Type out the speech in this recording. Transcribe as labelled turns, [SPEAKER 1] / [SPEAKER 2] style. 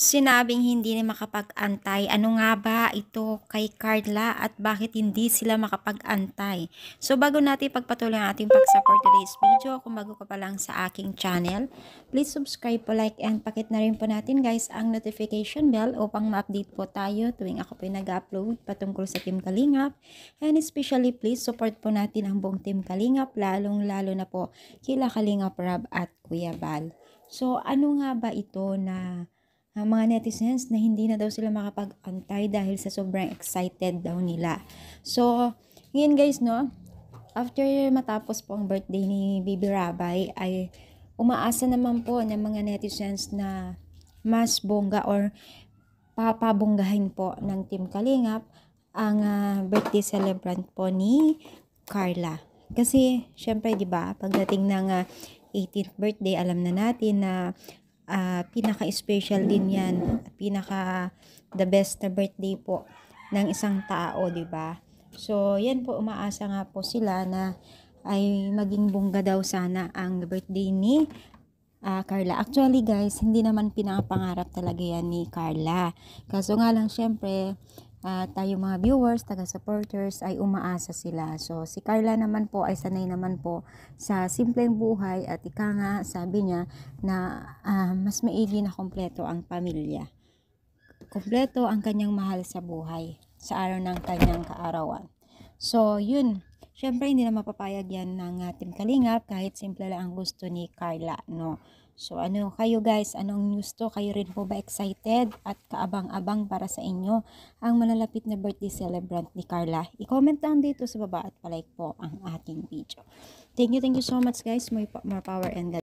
[SPEAKER 1] Sinabing hindi na makapag-antay. Ano nga ba ito kay Carla at bakit hindi sila makapag-antay? So bago natin pagpatuloy ang ating pag-support today's video, kung bago ka pa lang sa aking channel, please subscribe po, like, and pakit na rin po natin guys ang notification bell upang ma-update po tayo tuwing ako po nag-upload patungkol sa Team Kalingap. And especially please support po natin ang buong Team Kalingap, lalong lalo na po kila Kalingap Rab at Kuya Bal. So ano nga ba ito na ang mga netizens na hindi na daw sila makapag-antay dahil sa sobrang excited daw nila. So, ngayon guys, no, after matapos po ang birthday ni Bibi Rabay, ay umaasa naman po ng mga netizens na mas bongga or papabonggahin po ng Team Kalingap ang birthday celebrant po ni Carla. Kasi, syempre, di ba, pagdating ng 18th birthday, alam na natin na pinaka-special din yan, pinaka the best na birthday po ng isang tao, di ba? So, yan po, umaasa nga po sila na ay maging bongga daw sana ang birthday ni Carla. Actually guys, hindi naman pinapangarap talaga yan ni Carla. Kaso nga lang, syempre, tayo mga viewers, taga-supporters ay umaasa sila. So, si Carla naman po ay sanay naman po sa simpleng buhay at ika nga sabi niya na mas maigi na kompleto ang pamilya. Kompleto ang kanyang mahal sa buhay sa araw ng kanyang kaarawan. So, yun. Syempre, hindi na mapapayag yan ng Team Kalingap kahit simple lang ang gusto ni Carla, no? So, ano kayo guys? Anong news to? Kayo rin po ba excited at kaabang-abang para sa inyo ang malalapit na birthday celebrant ni Carla? I-comment down dito sa baba at palike po ang ating video. Thank you so much guys. More power and God.